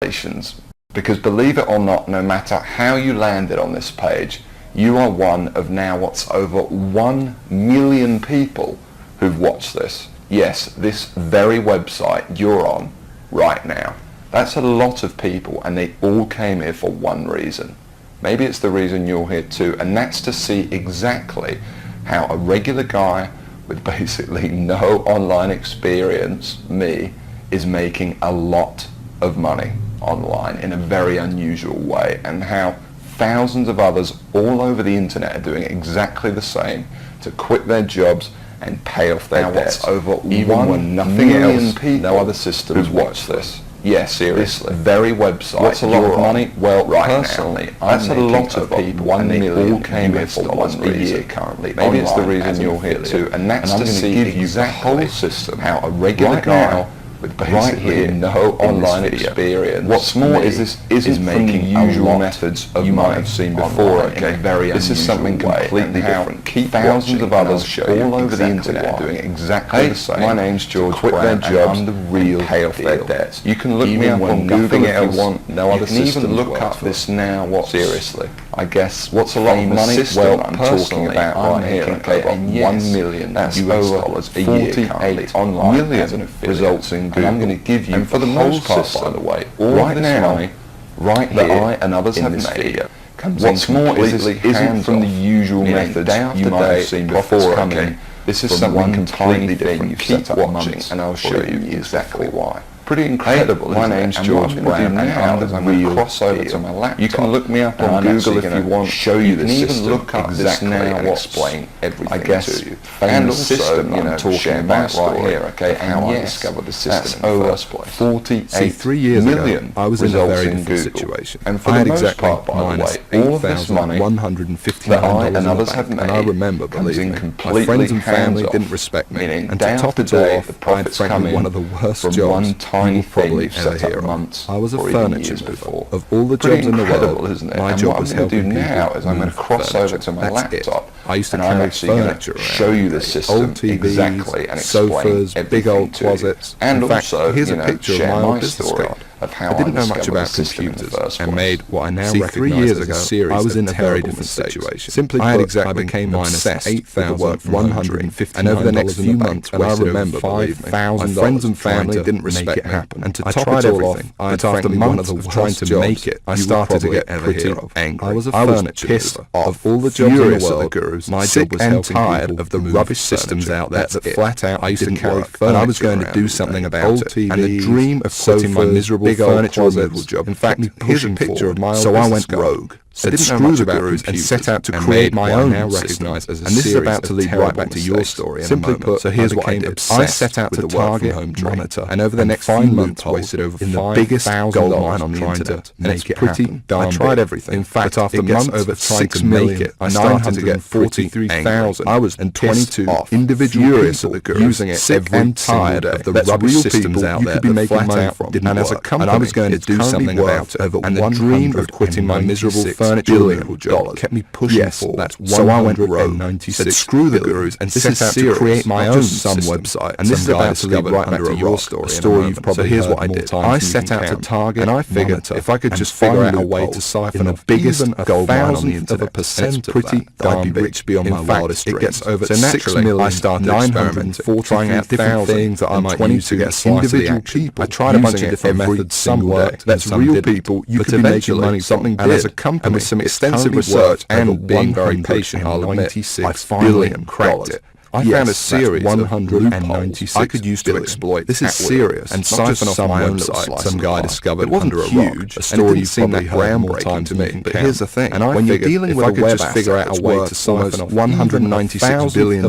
congratulations, because believe it or not, no matter how you landed on this page, you are one of now what's over 1 million people who've watched this. Yes, this very website you're on right now. That's a lot of people, and they all came here for one reason. Maybe it's the reason you're here too, and that's to see exactly how a regular guy with basically no online experience, me, is making a lot of money online in a very unusual way, and how thousands of others all over the internet are doing exactly the same to quit their jobs and pay off their debts. Over even when nothing else, people, no other systems watch this. Yes, seriously. This very website. What's a lot of money? Well, right personally, that's a lot of people. 1 million all came here for one reason currently. Maybe it's the reason you're here too, and that's to see exactly the whole system, how a regular guy with basically no online experience. What's more is this isn't making usual methods you might have seen before. Okay, this is something completely different. Keep thousands of others all over the internet doing exactly the same. My name's George. Quit their jobs. I'm the real pay off their debts. You can look me up on Google if you want. No other system. You can even look up this now. What seriously? I guess what's a lot of money? Well, I'm talking about right here. Okay, and 1 million US dollars a year currently online as an affiliate. Results in Google. And I'm going to give you, and for the most part, by the way, all right of this money, right here, that I and others have made, comes what's more is this isn't from the usual methods you might have seen before. Okay, this is something completely different. Keep watching, and I'll show you exactly why. Pretty incredible. My name's George Brown, and I'm going to cross over to my laptop. You can look me up on Google if you want. Show you this system. You can even look up this now and explain everything to you. And the system I'm talking about right here, okay, how I discovered the system in the first place. 3 years ago, I was in a very different situation. And for the most part, by the way, all of this money that I and others have made, and I remember, believe me, my friends and family didn't respect me. And to top it all off, I had frankly one of the worst jobs you probably ever hear of. I was a furniture mover. Of all the jobs in the world, my job was helping people now is I'm going to cross over to my laptop. I used to carry furniture around, show you the system old TVs, exactly, and sofas, big old closets. And in fact, also, here's a picture of my old business card. Of how I didn't know much about computers and made what I now recognize as a series. I was in a very different situation. Simply put, I became obsessed with the work from $150, and over the next few months, when I remember $5,000, my friends and family didn't respect me. And to top it all off, after months of trying to make it, I started to get pretty angry. I was pissed off all the jobs in the world. My job was helping tired of the rubbish systems out there that flat out I used to carry furniture, and I was going to do something about it. And the dream of quitting my miserable furniture removal job. In fact, here's a picture of my old business. So I went rogue. Said screw the gurus and set out to create my own system. And this is about to lead right back to your story. Simply put, so here's what I did. I set out to target, monitor, and over the next 5 months wasted over in the biggest gold mine on the internet. And it's pretty darn. I tried everything. In fact, after months of trying to make it, I started to get 43,000. I was 22 individuals at the gurus using it every tired of the rubbish systems out there that flat out didn't work. And I was going to do something about it. And the dream of quitting my miserable furniture job kept me pushing forward. That's so I went rogue, said screw the gurus, and set out to create my own some website. And this is about to lead right back to your story, a story you've probably heard more times. I set out to target, and I figured if I could just figure out a way to siphon the biggest gold mine on the internet, it's pretty darn big. Rich beyond my wildest dreams. It gets over 6 million. I started experimenting, trying out different things that I might use to get a slice of the action. I tried a bunch of different methods. Some worked, that's real people. You could be making money. Something did, as a company with some extensive research and being very patient, I'll admit, I finally cracked it. I found a series of 196 I could use to exploit. This is serious, and siphon off my own website. Some guy discovered under a huge, a story you've seen that groundbreaking to me. But here's the thing: when you're dealing with a web asset, figure out a way to siphon off $196 billion,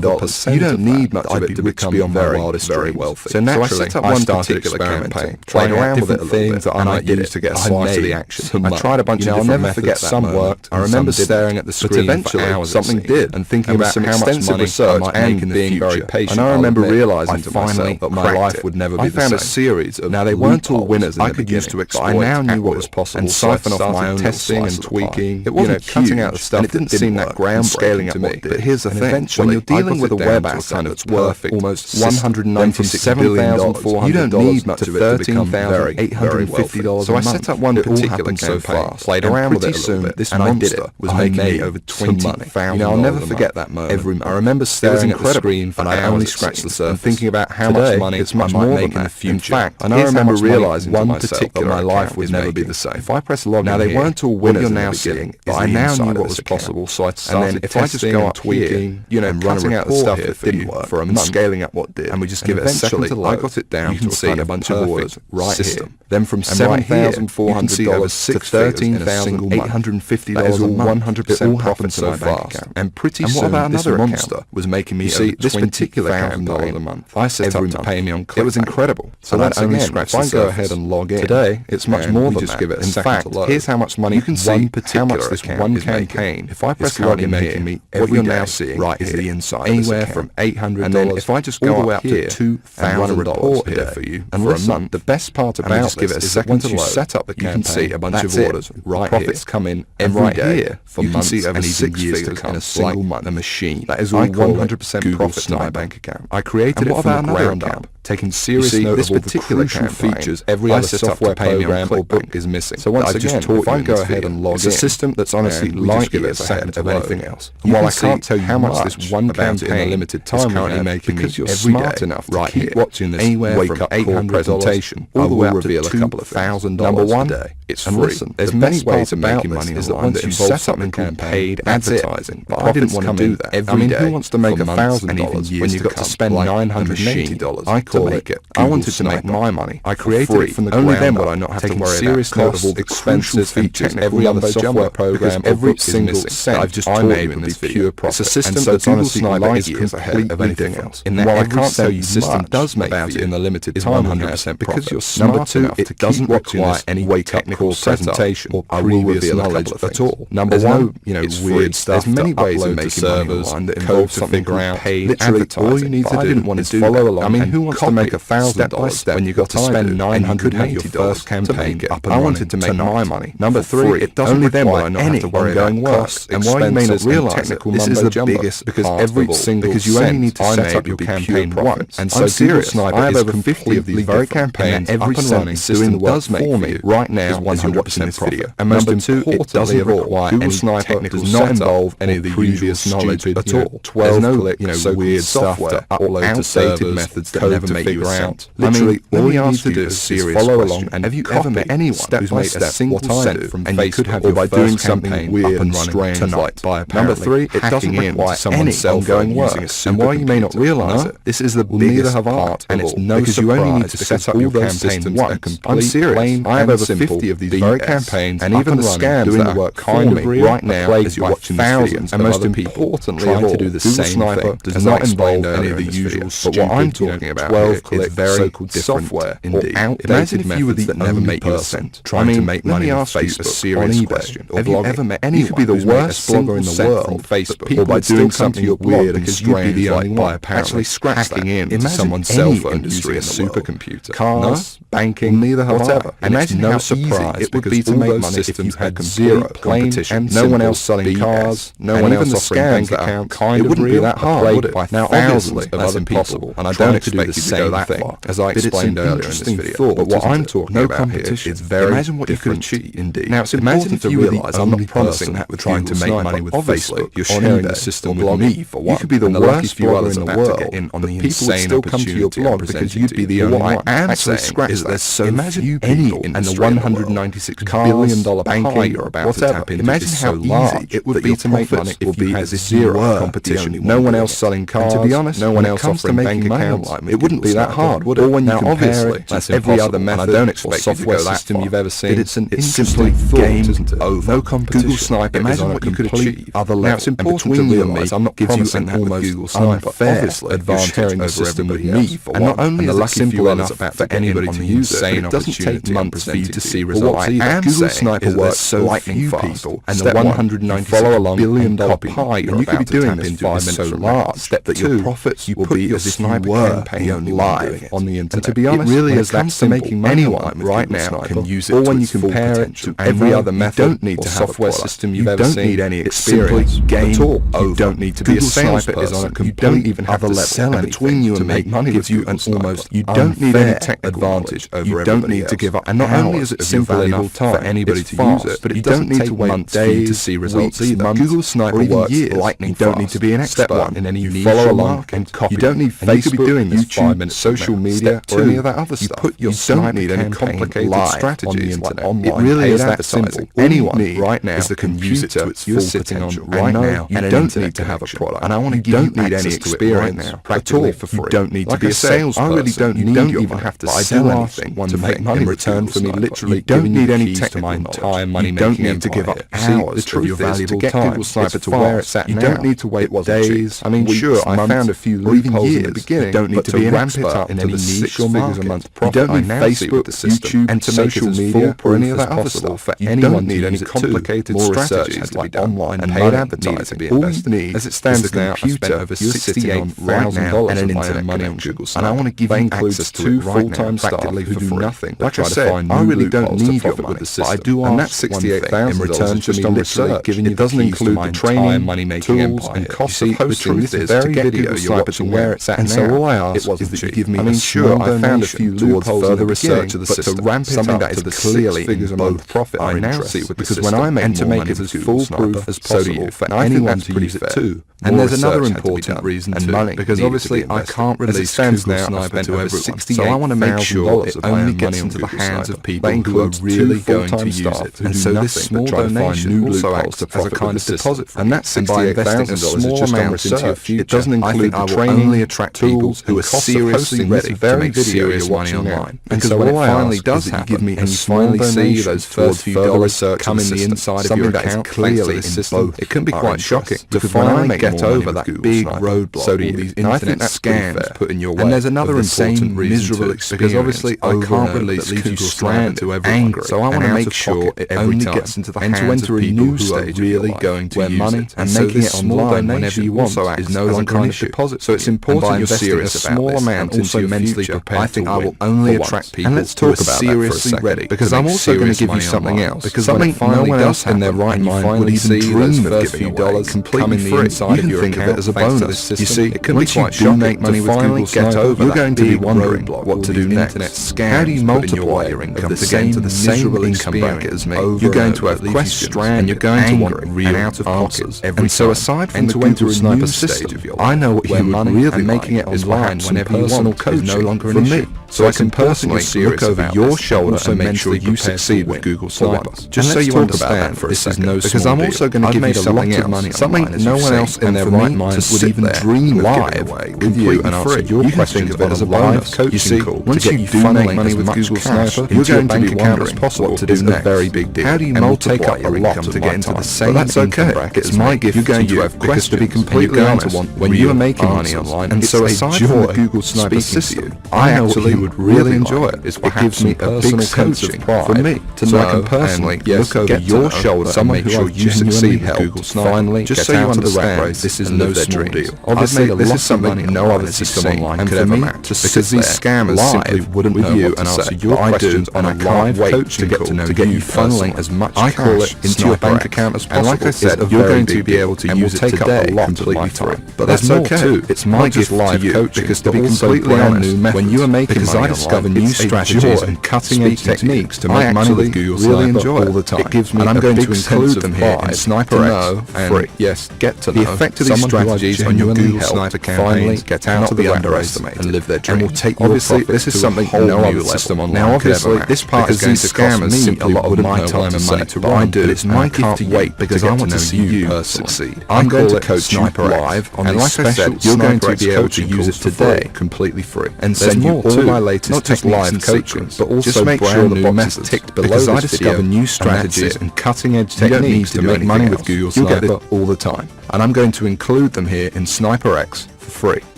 you don't need much of it to become very wealthy. So naturally, I set up one particular campaign, playing around with different things that I might use to get a slice of the action. I tried a bunch of different methods. Some worked. I remember staring at the screen for hours. Something did, and thinking about how much money I might make in the future. Very patient, and I remember realizing to myself that my life would never be the same. I found a series of, now they weren't all winners in the beginning, but I now knew what was possible and siphon off my own testing and tweaking. It wasn't cutting out the stuff that didn't seem that groundbreaking to me. But here's the thing, when you're dealing with a web asset that's worth almost $197,400, you don't need much of it to become very, very wealthy. So I set up one particular campaign, played around with it a little bit. This monster was making me over $20,000. You know, I'll never forget that moment. I remember staring at the screen and I only scratched the surface and thinking about how much money I might make in the future. In fact, and I remember realizing one particular my life would never be the same. If I press log in, now they weren't all winners in the beginning, but I now knew what was possible. So I started if I just go up tweaking, you know, cutting out the stuff that didn't work for a month, scaling up what did, and we just give it a second to load. I got it down to see a bunch of orders right here. Then from $7,400 to $13,850 a month, 100% profit so far. And pretty soon this monster was making me see this particular campaign a month. I set up to pay me on clickbait. It was incredible. So that's only scratched the surface. If I go ahead and log in today, it's much more than that. Give it a second to load. Here's how much money you can see how much this one campaign. If I press log in here, what you're now seeing right is the inside anywhere from $800. And then if I just go all the way up to $2,000 here for you and for a month, the best part about this is that once you set up the campaign, you can see a bunch of orders right here. Profits come in every day for months and even years to come in a single month. The machine. That is all 100% profit to my bank account. I created it from the ground up, taking serious note of all the crucial features every other software program or book is missing. So once again, if I go ahead and log in, it's a system that's honestly light years ahead of anything else. And while I can't tell you how much this one campaign in a limited time is currently making, because you're smart enough to keep watching this wake up call presentation, all the way up to $2,000 number one, it's free. There's many ways of making money online that involve something called paid advertising. But I didn't want to do that every day. Who wants to make $1,000 when you've got to spend $980? I call it. I wanted to make my money. I created it from the ground. Only then would I not have to worry about costs, expenses, features, every other software program, every single cent I've just made in this pure profit. It's a system that's honestly light years ahead of anything else. In that, while I can't tell you the system does make about it in the limited time 100% because you're smart enough to doesn't require any technical presentation or previous knowledge at all. Number one, you know, weird stuff. There's many ways of making servers that involve something called paid advertising. All you need to do, I didn't want to follow along. I mean, who wants to make $1,000 when you got to spend $980 first campaign up and running? I wanted to make my money. Number three, it doesn't only then will I not have to worry about costs, and why you may not realise it, this is the biggest because every single because you only need to set up your campaign once. And so serious, I have over 50 of these very campaigns every running doing the work for me right now as you're watching this video. And most importantly, it doesn't require any Sniper does not involve any of the previous knowledge at all. 12-click, you know, weird stuff to upload to servers, methods that never make you out. Literally, all you need to do is follow along. And have you ever met anyone who's made a single cent from Facebook or by doing something weird and strange like by number three, it doesn't require any ongoing work. And while you may not realise it, this is the biggest part and it's no because you only need to set up your campaign once. I'm serious. I have over 50 of these very campaigns and even the scams doing the work kind of right now as you're watching thousands and most importantly trying to do the same thing does not involve any of the usual stupid, but what I'm talking about 12-click very software indeed. Imagine if you were the never make you a cent trying to make money on Facebook. A serious question. Have you ever met anyone? You could be the worst blogger in the world from Facebook or by doing something weird because you'd be the only one actually hacking in someone's cell phone industry, a supercomputer, cars, banking, neither whatever. Imagine how surprised it would be to make money if you had zero competition, no one else selling cars, no one else offering bank accounts. It wouldn't be that hard, would it? Now, thousands of other people, and I don't expect you to go that far, as I explained earlier in this video. But what I'm talking about here is very imagine what you could achieve. Indeed. Now, it's important to realise I'm not promising that we're trying to make money with Facebook. You're sharing the system with me for one. You could be the worst blogger in the world, and the people would still come to your blog because you'd be the only one. What I am saying is there's so few people in the $196 billion pie you're about to tap into. Imagine how easy it would be to make money if you had zero competition. No one else selling cars. To be honest, no one else offering bank accounts. It wouldn't wouldn't be that hard, would it? Or when you compare it to every other method or software system you've ever seen, it's an simply game over. No competition. Google Sniper imagine what you could achieve. Other level. Now it's important to realize I'm not promising that with Google Sniper obviously advantage sharing the system with me, and not only is it simple enough for anybody to use it, but it doesn't take months for you to see results. Google Sniper works so lightning fast, and the $196 billion pie you're about to tap into is so large that your profits will be as if you were the only live on the internet. And to be honest, it really is that simple. Anyone right now can use it. Or when you compare it to every other method, you don't need to have a software system you've ever seen. You don't need any experience at all. You don't need to be a salesperson. You don't even have to sell anything between you and make money. Gives you an almost you don't need any technical advantage over everybody else. You don't need to give up. And not only is it simple enough for anybody to use it, but it doesn't need to wait days to see results either. Google Sniper works lightning fast. You don't need to be an expert in any niche. Follow along and copy. You don't need Facebook, YouTube, social media, or any of that other stuff. You don't need any complicated strategies like online. It really is that simple. Anyone right now is the computer you're sitting on right now, and you don't need to have a product. And I want to give you access to it right now, practically for free. You don't need to be a salesperson. I really don't need your money. You don't even have to sell anything to make money in return for me literally giving you any technical knowledge. You don't need to give up hours of your valuable time. Sniper to where it's at now. You don't need to wait days. I mean, sure, I found a few loopholes in the beginning. You don't need to be an expert in any niche or figures a month profit. You don't need Facebook, YouTube, and social media or any of that other stuff. You don't need any complicated strategies like online and paid advertising. All you need, as it stands now, I've spent over $68,000 and an internet money on Google Sniper. And I want to give you access to 2 full-time staff who do nothing. Like I said, I really don't need your money, but I do ask $68,000 in return just on research. It doesn't include the training, tools, and costs of hosting this very video you're watching where it's at now. And so all I ask is that you give me a small donation towards further research of the system, to ramp it up to the clearly in both profit I now see with the system, because when I make more money as foolproof as possible for anyone to use it too. And there's another important reason too, because obviously I can't release Google Sniper to everyone, so I want to make sure it only gets into the hands of people who are really going to use it. And so this small donation also acts as a kind of deposit, and that's $68,000 is just on research. It doesn't include the training, only attract people who are seriously ready to make serious money online. Because when it finally does happen, and you finally see those first few dollars come in the inside of your account, clearly in both, it can be quite shocking to finally get over that big roadblock, so do these internet scams put in your way. And there's another important reason too, because obviously I can't release Google Sniper to everyone, so I want to make sure it only gets into the hands of people who are really going to use it, and making it online whenever you want is no longer an issue. So it's important you're serious about this, and also mentally prepared. I think I will only attract people who are seriously ready, because I'm also going to give you something else, because something no one else in their right mind would even dream of giving away completely free. You can think of it as a bonus. You see, it can be quite shocking make money with Google Sniper. You're going to be wondering what to do next. How do you multiply your income to get into the same income bracket as me? You're going to have questions, and you're going to want real out of pocket. And so aside from the Google Sniper system, I know what you would really making it online whenever personal coaching no longer an issue. So I can personally look over your shoulder and make sure you succeed with Google Sniper. Just so you understand, this is no small deal. Because I'm also going to give you something else, something no one else in their right mind would even dream live with you and answer your questions of it as a live coaching call. Once you do make money with Google Sniper, you're going to be wondering what to do next. Very big deal. How do you multiply your income to get into the same income bracket? It's my gift to you, because to be completely honest, when you are making money online, and so aside from the Google Sniper system, I actually would really enjoy it. It gives me a big sense of pride for me to know I can personally look over your shoulder and make sure you succeed with Google Sniper. Finally, just so you understand, this is no small deal. Obviously, this is something no other system online could ever match, because these scammers simply wouldn't know you and answer your questions on a live coaching call to get you funneling as much cash into your bank account as possible. And like I said, you're going to be able to use it today completely free. But that's okay. It's my gift to you, because to be completely honest, when you are making money online, discover new strategies and cutting-edge techniques to make money with Google Sniper all the time. It gives me, and I'm going to include them here in Sniper X and free. Yes, get to know effect of these strategies on your Google Sniper campaigns get out of the underestimated and live their dream. And will take your obviously, this is something no other system online now, obviously, this part is going to cost me a lot of my time and money to run, but it's my gift to wait because I want to see you succeed. I'm going to coach you live on this special. You're going to be able to use it today completely free and send you all my latest techniques and coaching, but also make sure the boxes ticked below because I discover new strategies and cutting-edge techniques to make money with Google Sniper all the time, and I'm going to include them here in SniperX for free.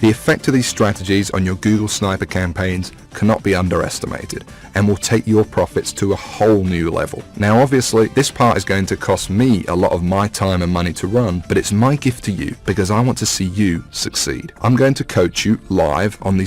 The effect of these strategies on your Google Sniper campaigns cannot be underestimated and will take your profits to a whole new level. Now obviously this part is going to cost me a lot of my time and money to run, but it's my gift to you because I want to see you succeed. I'm going to coach you live on these